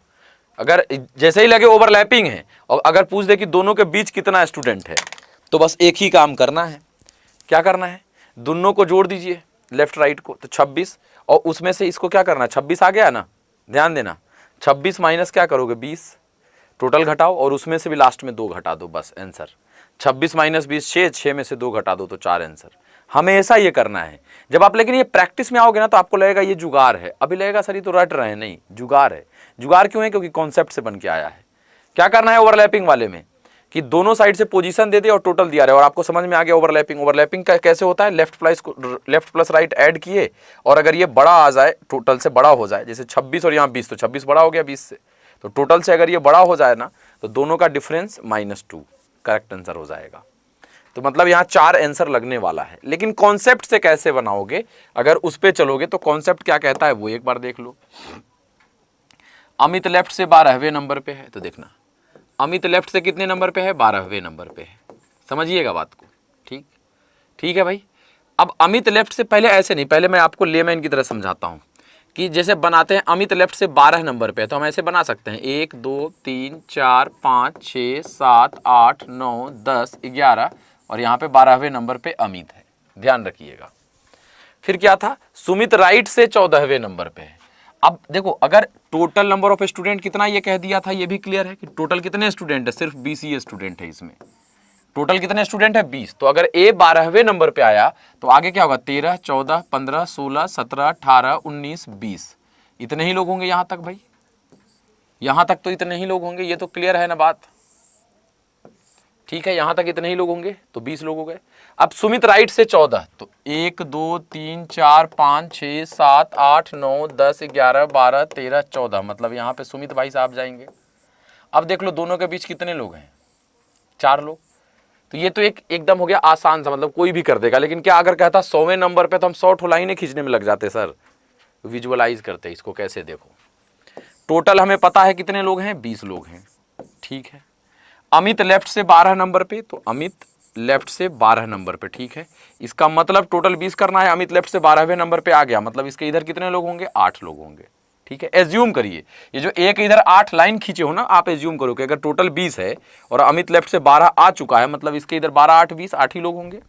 अगर जैसे ही लगे ओवरलैपिंग है और अगर पूछ दे कि दोनों के बीच कितना स्टूडेंट है, तो बस एक ही काम करना है, क्या करना है, दोनों को जोड़ दीजिए लेफ्ट राइट को, तो 26, और उसमें से इसको क्या करना है, 26 आ गया ना, ध्यान देना, 26 माइनस क्या करोगे 20, टोटल घटाओ और उसमें से भी लास्ट में 2 घटा दो, बस आंसर। 26 माइनस 20 6 में से 2 घटा दो तो 4 आंसर। हमेशा ये करना है जब आप, लेकिन ये प्रैक्टिस में आओगे ना तो आपको लगेगा ये जुगाड़ है, अभी लगेगा सर ये तो रट रहे हैं, नहीं जुगाड़ है। जुगाड़ क्यों है, क्योंकि कॉन्सेप्ट से बन के आया है। क्या करना है ओवरलैपिंग वाले में कि दोनों साइड से पोजीशन दे दे और टोटल दिया रहे, और आपको समझ में आ गया ओवरलैपिंग। ओवरलैपिंग का कैसे होता है, लेफ्ट प्लस राइट ऐड किए, और अगर ये बड़ा आ जाए, टोटल से बड़ा हो जाए, जैसे 26 और यहाँ 20, तो 26 बड़ा हो गया 20 से, तो टोटल से अगर ये बड़ा हो जाए ना तो दोनों का डिफरेंस -2, करेक्ट आंसर हो जाएगा। तो मतलब यहाँ 4 आंसर लगने वाला है, लेकिन कॉन्सेप्ट से कैसे बनाओगे, अगर उस पे चलोगे तो कॉन्सेप्ट क्या कहता है वो एक बार देख लो। अमित लेफ्ट से 12वें नंबर पे है, तो देखना अमित लेफ्ट से कितने नंबर पे है, 12वें नंबर पे है, समझिएगा बात को, ठीक, ठीक है भाई। अब अमित लेफ्ट से पहले ऐसे नहीं, पहले मैं आपको लेमैन की तरह समझाता हूँ कि जैसे बनाते हैं, अमित लेफ्ट से 12 नंबर पे है तो हम ऐसे बना सकते हैं 1 2 3 4 5 6 7 8 9 10 11, और यहाँ पे 12वें नंबर पे अमित है, ध्यान रखिएगा। फिर क्या था, सुमित राइट से 14वें नंबर पे है। अब देखो अगर टोटल नंबर ऑफ स्टूडेंट कितना ये कह दिया था, ये भी क्लियर है कि टोटल कितने स्टूडेंट है, सिर्फ 20 ही स्टूडेंट है इसमें, टोटल कितने स्टूडेंट है 20। तो अगर ए 12वें नंबर पे आया तो आगे क्या होगा, 13 14 15 16 17 18 19 20, इतने ही लोग होंगे यहाँ तक भाई, यहाँ तक तो इतने ही लोग होंगे, ये तो क्लियर है ना बात। ठीक है, यहां तक इतने ही लोग होंगे तो 20 लोग हो गए। अब सुमित राइट से 14, तो 1 2 3 4 5 6 7 8 9 10 11 12 13 14, मतलब यहां पे सुमित भाई साहब जाएंगे। अब देख लो दोनों के बीच कितने लोग हैं, 4 लोग। तो ये तो एकदम हो गया आसान सा, मतलब कोई भी कर देगा। लेकिन क्या अगर कहता 100वें नंबर पे, तो हम 100 लाइनें खींचने में लग जाते सर। विजुअलाइज करते इसको कैसे, देखो टोटल हमें पता है कितने लोग हैं, 20 लोग हैं। ठीक है, अमित लेफ्ट से 12 नंबर पे, तो अमित लेफ्ट से 12 नंबर पे। ठीक है, इसका मतलब टोटल 20 करना है, अमित लेफ्ट से 12वें नंबर पे आ गया, मतलब इसके इधर कितने लोग होंगे, 8 लोग होंगे। ठीक है, एज्यूम करिए ये जो एक इधर 8 लाइन खींचे हो ना, आप एज्यूम करो कि अगर टोटल 20 है और अमित लेफ्ट से 12 आ चुका है, मतलब इसके इधर 12 8 20, 8 ही लोग होंगे।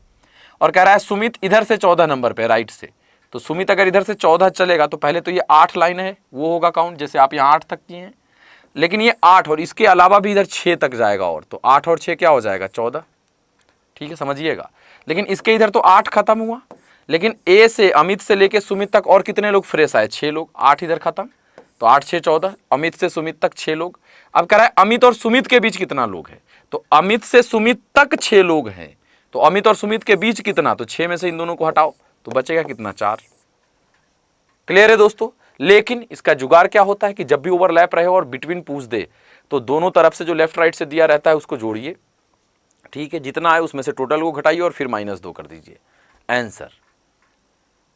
और कह रहा है सुमित इधर से 14 नंबर पे राइट से, तो सुमित अगर इधर से 14 चलेगा तो पहले तो ये 8 लाइन है वो होगा काउंट, जैसे आप यहाँ 8 तक किए हैं। लेकिन ये 8 और इसके अलावा भी इधर 6 तक जाएगा, और तो 8 और 6 क्या हो जाएगा, 14। ठीक है, समझिएगा। लेकिन इसके इधर तो 8 खत्म हुआ, लेकिन ए से अमित से लेके सुमित तक और कितने लोग फ्रेश आए, 6 लोग। 8 इधर खत्म, तो 8 6 14, अमित से सुमित तक 6 लोग। अब कह रहा है अमित और सुमित के बीच कितना लोग है, तो अमित से सुमित तक 6 लोग हैं, तो अमित और सुमित के बीच कितना, तो 6 में से इन दोनों को हटाओ तो बचेगा कितना, 4। क्लियर है दोस्तों। लेकिन इसका जुगाड़ क्या होता है कि जब भी ओवरलैप रहे और बिटवीन पूछ दे, तो दोनों तरफ से जो लेफ्ट राइट से दिया रहता है उसको जोड़िए। ठीक है, जितना है उसमें से टोटल को घटाइए और फिर -2 कर दीजिए, आंसर।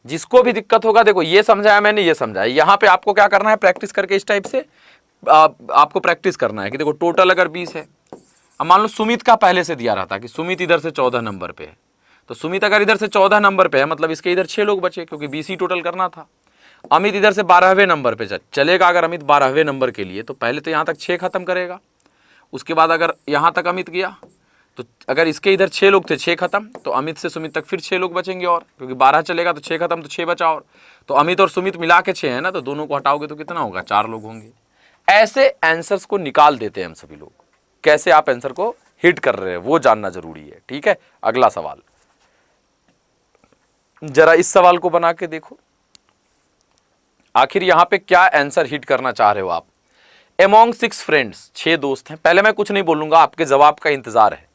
जिसको भी दिक्कत होगा, देखो ये समझाया मैंने, ये समझाया। यहां पे आपको क्या करना है, प्रैक्टिस करके इस टाइप से आपको प्रैक्टिस करना है कि देखो टोटल अगर 20 है, अब मान लो सुमित का पहले से दिया रहता कि सुमित इधर से 14 नंबर पे है, तो सुमित अगर इधर से 14 नंबर पे है, मतलब इसके इधर 6 लोग बचे, क्योंकि 20 ही टोटल करना था। अमित इधर से 12वें नंबर पे चलेगा, अगर अमित 12वें नंबर के लिए, तो पहले तो यहां तक 6 खत्म करेगा, उसके बाद अगर यहां तक अमित गया, तो अगर इसके इधर 6 लोग थे, 6 खत्म, तो अमित से सुमित तक फिर 6 लोग बचेंगे, और क्योंकि 12 चलेगा तो 6 खत्म, तो 6 बचा, और तो अमित और सुमित मिला के 6 है ना, तो दोनों को हटाओगे तो कितना होगा, 4 लोग होंगे। ऐसे आंसर्स को निकाल देते हैं हम सभी लोग। कैसे आप आंसर को हिट कर रहे हैं वो जानना जरूरी है। ठीक है, अगला सवाल, जरा इस सवाल को बना के देखो, आखिर यहां पे क्या आंसर हिट करना चाह रहे हो आप। एमोंग 6 फ्रेंड्स, 6 दोस्त हैं। पहले मैं कुछ नहीं बोलूंगा, आपके जवाब का इंतजार है।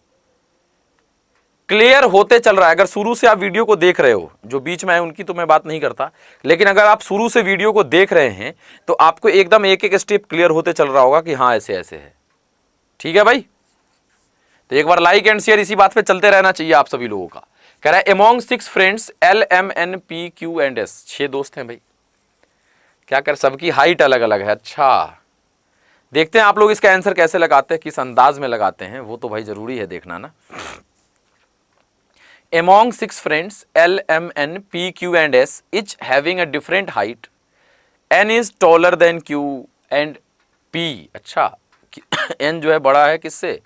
क्लियर होते चल रहा है। अगर शुरू से आप वीडियो को देख रहे हो, जो बीच में है उनकी तो मैं बात नहीं करता, लेकिन अगर आप शुरू से वीडियो को देख रहे हैं तो आपको एकदम एक एक स्टेप क्लियर होते चल रहा होगा कि हाँ ऐसे ऐसे है। ठीक है भाई, तो एक बार लाइक एंड शेयर इसी बात पे चलते रहना चाहिए आप सभी लोगों का। कह रहा है एमोंग 6 फ्रेंड्स LMNPQS, 6 दोस्त हैं भाई। क्या कर, सबकी हाइट अलग अलग है। अच्छा, देखते हैं आप लोग इसका आंसर कैसे लगाते हैं, किस अंदाज में लगाते हैं, वो तो भाई जरूरी है देखना ना। Among 6 friends LMN PQ and S each having a different height, N is taller than Q and P। अच्छा, N जो है बड़ा है किससे,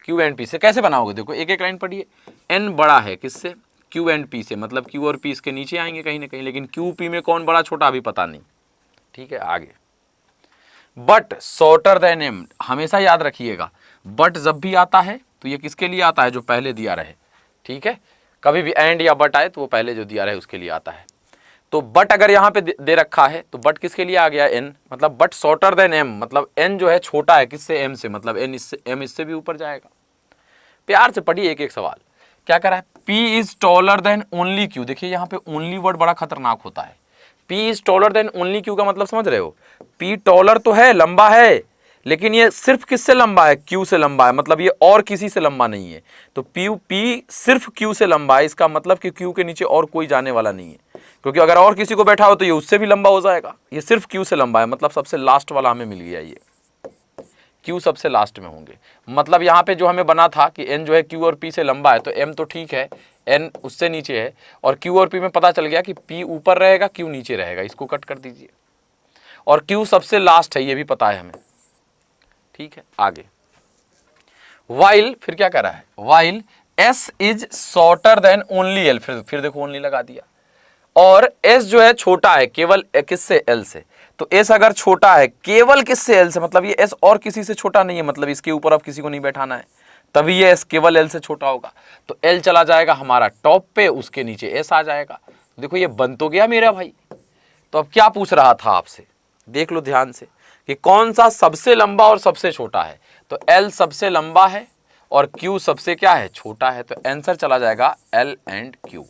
Q and P से। कैसे बनाओगे, देखो एक एक लाइन पढ़िए। N बड़ा है किससे, Q and P से, मतलब Q और P इसके नीचे आएंगे कहीं ना कहीं, लेकिन Q P में कौन बड़ा छोटा अभी पता नहीं। ठीक है, आगे। बट शॉर्टर देन M, हमेशा याद रखिएगा बट जब भी आता है तो ये किसके लिए आता है, जो पहले दिया रहे। ठीक है, कभी भी एंड या बट आए तो वो पहले जो दिया रहे उसके लिए आता है। तो बट अगर यहाँ पे दे रखा है तो बट किसके लिए आ गया, एन, मतलब बट शॉर्टर देन एम, मतलब एन जो है छोटा है किससे, एम से, मतलब एन इससे, एम इससे भी ऊपर जाएगा। प्यार से पढ़िए एक एक सवाल। क्या कह रहा है, P is taller than only Q. देखिए यहाँ पे ओनली वर्ड बड़ा खतरनाक होता है। P is taller than only Q का मतलब समझ रहे हो, पी टॉलर तो है, लंबा है, लेकिन ये सिर्फ किससे लंबा है, क्यू से लंबा है, मतलब ये और किसी से लंबा नहीं है। तो पी सिर्फ क्यू से लंबा है, इसका मतलब कि क्यू के नीचे और कोई जाने वाला नहीं है, क्योंकि अगर और किसी को बैठा हो तो ये उससे भी लंबा हो जाएगा। ये सिर्फ क्यू से लंबा है, मतलब सबसे लास्ट वाला हमें मिल गया, ये क्यू सबसे लास्ट में होंगे। मतलब यहाँ पे जो हमें बना था कि एन जो है क्यू और पी से लंबा है, तो एम तो ठीक है, एन उससे नीचे है, और क्यू और पी में पता चल गया कि पी ऊपर रहेगा, क्यू नीचे रहेगा, इसको कट कर दीजिए। और क्यू सबसे लास्ट है, ये भी पता है हमें। ठीक है, आगे। वाइल, फिर क्या कर रहा है, while S is shorter than only L, फिर देखो ओनली लगा दिया। और एस जो है छोटा है केवल किससे, एल से। तो एस अगर छोटा है केवल किससे, एल से, मतलब ये एस और किसी से छोटा नहीं है, मतलब इसके ऊपर अब किसी को नहीं बैठाना है, तभी ये एस केवल एल से छोटा होगा। तो एल चला जाएगा हमारा टॉप पे, उसके नीचे एस आ जाएगा। देखो ये बन तो गया मेरा भाई। तो अब क्या पूछ रहा था आपसे, देख लो ध्यान से कि कौन सा सबसे लंबा और सबसे छोटा है। तो एल सबसे लंबा है और Q सबसे क्या है, छोटा है, तो आंसर चला जाएगा L एंड Q।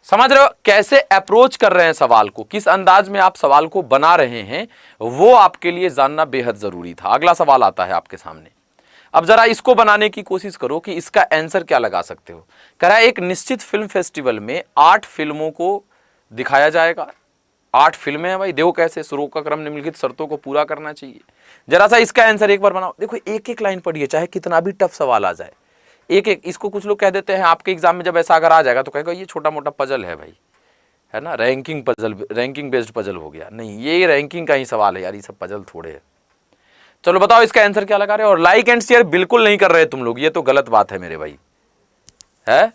समझ रहे हो कैसे अप्रोच कर रहे हैं सवाल को, किस अंदाज में आप सवाल को बना रहे हैं, वो आपके लिए जानना बेहद जरूरी था। अगला सवाल आता है आपके सामने। अब जरा इसको बनाने की कोशिश करो कि इसका आंसर क्या लगा सकते हो। कह रहा है एक निश्चित फिल्म फेस्टिवल में 8 फिल्मों को दिखाया जाएगा। 8 फिल्में हैं भाई, देखो कैसे शुरू का क्रम निम्नलिखित शर्तों को पूरा करना चाहिए। जरा सा इसका आंसर एक बार बनाओ। देखो एक एक लाइन पढ़िए, चाहे कितना भी टफ सवाल आ जाए, एक एक। इसको कुछ लोग कह देते हैं आपके एग्जाम में जब ऐसा अगर आ जाएगा तो कहेगा ये छोटा मोटा पजल है भाई, है ना, ranking puzzle, ranking based puzzle हो गया। नहीं, ये रैंकिंग का ही सवाल है यार, ये सब पजल थोड़े है। चलो बताओ इसका आंसर क्या लगा रहे हो। और लाइक एंड शेयर बिल्कुल नहीं कर रहे तुम लोग, ये तो गलत बात है मेरे भाई, है।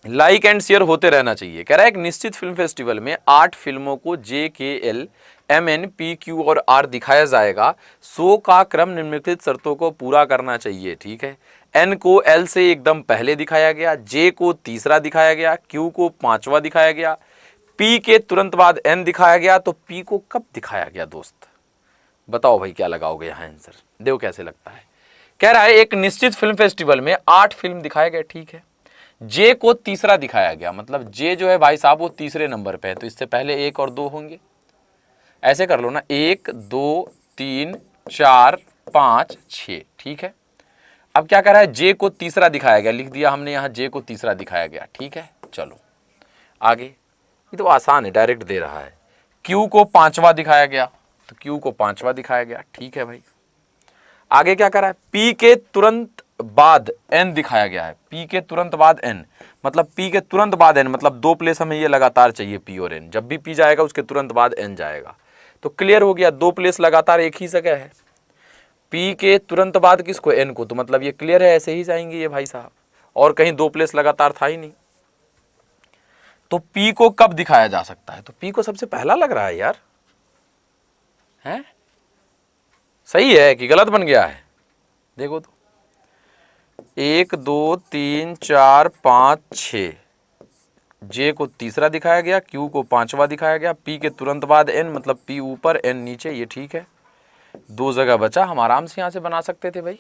लाइक एंड शेयर होते रहना चाहिए। कह रहा है एक निश्चित फिल्म फेस्टिवल में 8 फिल्मों को JKL MN PQ और R दिखाया जाएगा। शो का क्रम निम्नलिखित शर्तों को पूरा करना चाहिए, ठीक है। N को L से एकदम पहले दिखाया गया, J को तीसरा दिखाया गया, Q को 5वां दिखाया गया, P के तुरंत बाद N दिखाया गया। तो P को कब दिखाया गया दोस्त, बताओ भाई क्या लगाओगे यहाँ आंसर, देखो कैसे लगता है। कह रहा है एक निश्चित फिल्म फेस्टिवल में 8 फिल्म दिखाए गए, ठीक है। J को तीसरा दिखाया गया, मतलब J जो है भाई साहब वो तीसरे नंबर पे है, तो इससे पहले 1 और 2 होंगे। ऐसे कर लो ना, 1 2 3 4 5 6, ठीक है। अब क्या कर रहा है, J को तीसरा दिखाया गया, लिख दिया हमने यहाँ J को तीसरा दिखाया गया, ठीक है। चलो आगे, ये तो आसान है, डायरेक्ट दे रहा है। Q को 5वां दिखाया गया, तो Q को 5वां दिखाया गया, ठीक है भाई। आगे क्या कर रहा है, P के तुरंत बाद N दिखाया गया है। P के तुरंत बाद N, मतलब P के तुरंत बाद N, मतलब 2 प्लेस हमें ये लगातार चाहिए P और N। जब भी P जाएगा उसके तुरंत बाद N जाएगा, तो क्लियर हो गया, 2 प्लेस लगातार एक ही जगह है। P के तुरंत बाद किसको, N को, तो मतलब ये क्लियर है, ऐसे ही जाएंगे ये भाई साहब, और कहीं 2 प्लेस लगातार था ही नहीं। तो P को कब दिखाया जा सकता है, तो P को सबसे पहला लग रहा है यार, है सही है कि गलत बन गया है, देखो तो 1 2 3 4 5 6, J को तीसरा दिखाया गया, Q को 5वां दिखाया गया, P के तुरंत बाद N, मतलब P ऊपर N नीचे, ये ठीक है। 2 जगह बचा, हम आराम से यहां से बना सकते थे भाई,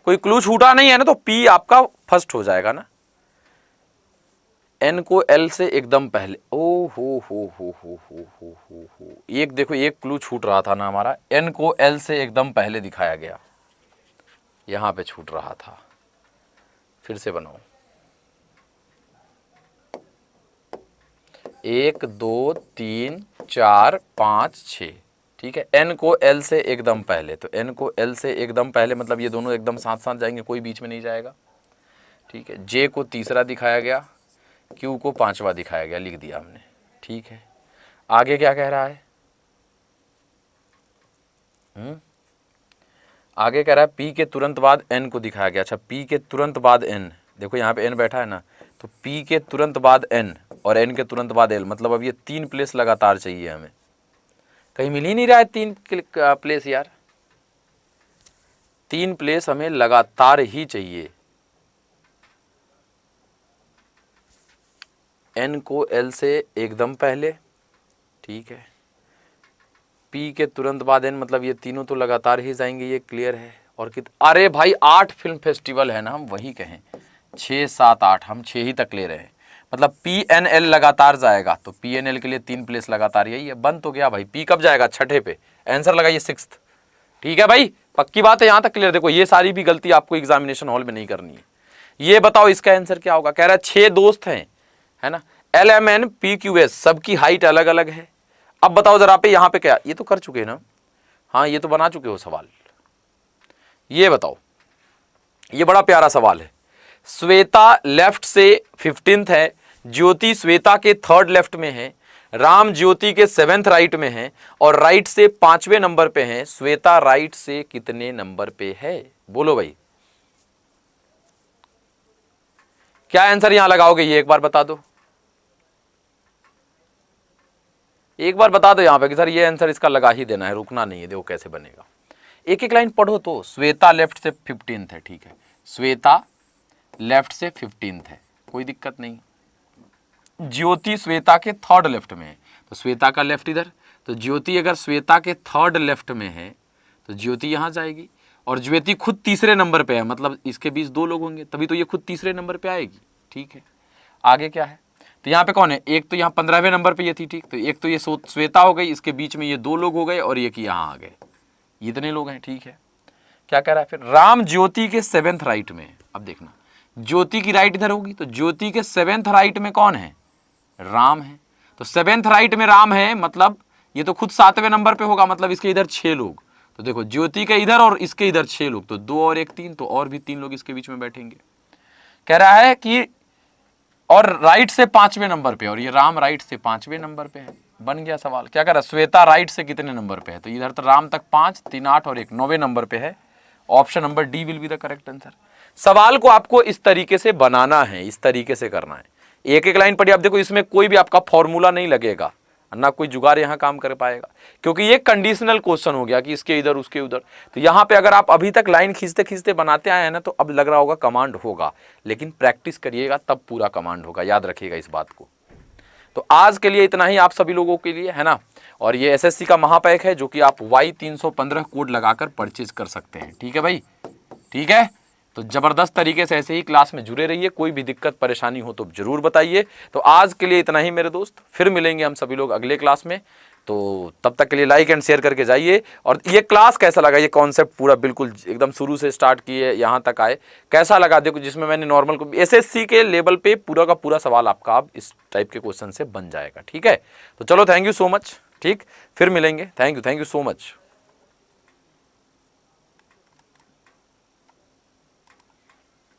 कोई क्लू छूटा नहीं है ना, तो P आपका फर्स्ट हो जाएगा ना। N को L से एकदम पहले, ओ हो, एक देखो एक क्लू छूट रहा था ना हमारा, N को L से एकदम पहले दिखाया गया, यहां पे छूट रहा था। फिर से बनाओ, 1 2 3 4 5 6, ठीक है। N को L से एकदम पहले, तो N को L से एकदम पहले मतलब ये दोनों एकदम साथ साथ जाएंगे, कोई बीच में नहीं जाएगा, ठीक है। J को तीसरा दिखाया गया, Q को 5वां दिखाया गया, लिख दिया हमने, ठीक है। आगे क्या कह रहा है, आगे कह रहा है P के तुरंत बाद N को दिखाया गया। अच्छा, P के तुरंत बाद N, देखो यहाँ पे N बैठा है ना, तो P के तुरंत बाद N और N के तुरंत बाद L, मतलब अब ये 3 प्लेस लगातार चाहिए हमें, कहीं मिल ही नहीं रहा है 3 प्लेस यार, 3 प्लेस हमें लगातार ही चाहिए। N को L से एकदम पहले, ठीक है। P के तुरंत बाद N, मतलब ये तीनों तो लगातार ही जाएंगे, ये क्लियर है। और अरे भाई 8 फिल्म फेस्टिवल है ना, हम वही कहें 6 7 8, हम 6 ही तक ले रहे हैं, मतलब PNL लगातार जाएगा, तो PNL के लिए 3 प्लेस लगातार, यही है। बन तो गया भाई, P कब जाएगा, छठे पे, आंसर लगाइए 6th, ठीक है भाई, पक्की बात है, यहां तक क्लियर। देखो ये सारी भी गलती आपको एग्जामिनेशन हॉल में नहीं करनी है। ये बताओ इसका आंसर क्या होगा। कह रहा है 6 दोस्त हैं, है ना, LMN PQS, सबकी हाइट अलग अलग है। अब बताओ जरा पे यहाँ पे क्या, ये तो कर चुके ना, हाँ ये तो बना चुके हो सवाल। ये बताओ, ये बड़ा प्यारा सवाल है। श्वेता लेफ्ट से 15th है, ज्योति श्वेता के 3rd लेफ्ट में है, राम ज्योति के 7th राइट में है, और राइट से 5वें नंबर पे है। श्वेता राइट से कितने नंबर पे है, बोलो भाई, क्या आंसर यहां लगाओगे, ये एक बार बता दो, एक बार बता दो यहाँ पे कि सर ये आंसर इसका लगा ही देना है, रुकना नहीं है। देखो कैसे बनेगा, एक एक लाइन पढ़ो तो। श्वेता लेफ्ट से 15th है, ठीक है, श्वेता लेफ्ट से 15th है, कोई दिक्कत नहीं। ज्योति श्वेता के 3rd लेफ्ट में है, तो श्वेता का लेफ्ट इधर, तो ज्योति अगर श्वेता के 3rd लेफ्ट में है तो ज्योति यहाँ जाएगी, और ज्योति खुद तीसरे नंबर पे है, मतलब इसके बीच 2 लोग होंगे, तभी तो ये खुद तीसरे नंबर पे आएगी। ठीक है, आगे क्या है, तो यहाँ पे कौन है, एक तो यहाँ 15वें नंबर पे ये थी। ठीक, तो एक तो ये श्वेता हो गई, इसके बीच में ये 2 लोग हो गए और एक यहाँ आ गए, इतने लोग हैं। ठीक है, क्या कह रहा है फिर, राम ज्योति के 7th राइट में। अब देखना, ज्योति की राइट इधर होगी, तो ज्योति के 7th राइट में कौन है, राम है। तो 7th राइट में राम है, मतलब ये तो खुद 7वें नंबर पे होगा, मतलब इसके इधर 6 लोग। तो देखो ज्योति के इधर और इसके इधर 6 लोग, तो 2 और 1 3, तो और भी 3 लोग इसके बीच में बैठेंगे। कह रहा है कि और राइट से 5वें नंबर पे, और ये राम राइट से 5वें नंबर पे है। बन गया सवाल। क्या कह रहा है, श्वेता राइट से कितने नंबर पे है, तो इधर तो राम तक 5 3 8 और 1 9वें नंबर पे है। Option number D will be the correct answer. सवाल को आपको इस तरीके से बनाना है, इस तरीके से करना है। एक एक लाइन पढ़िए। आप देखो इसमें कोई भी आपका फॉर्मूला नहीं लगेगा, ना कोई जुगाड़ यहाँ काम कर पाएगा, क्योंकि ये कंडीशनल क्वेश्चन हो गया कि इसके इधर उसके उधर। तो यहाँ पे अगर आप अभी तक लाइन खींचते खींचते बनाते आए हैं ना, तो अब लग रहा होगा कमांड होगा, लेकिन प्रैक्टिस करिएगा तब पूरा कमांड होगा, याद रखिएगा इस बात को। तो आज के लिए इतना ही आप सभी लोगों के लिए, है ना। और ये एसएससी का महापैक है जो कि आप Y315 कोड लगाकर परचेज कर सकते हैं। ठीक है भाई, ठीक है। तो जबरदस्त तरीके से ऐसे ही क्लास में जुड़े रहिए। कोई भी दिक्कत परेशानी हो तो जरूर बताइए। तो आज के लिए इतना ही मेरे दोस्त, फिर मिलेंगे हम सभी लोग अगले क्लास में। तो तब तक के लिए लाइक एंड शेयर करके जाइए। और ये क्लास कैसा लगा, ये कॉन्सेप्ट पूरा बिल्कुल एकदम शुरू से स्टार्ट किए यहाँ तक आए, कैसा लगा देखो, जिसमें मैंने नॉर्मल को एसएससी के लेवल पे पूरा का पूरा सवाल आपका अब इस टाइप के क्वेश्चन से बन जाएगा। ठीक है, तो चलो थैंक यू सो मच। ठीक, फिर मिलेंगे। Thank you so much.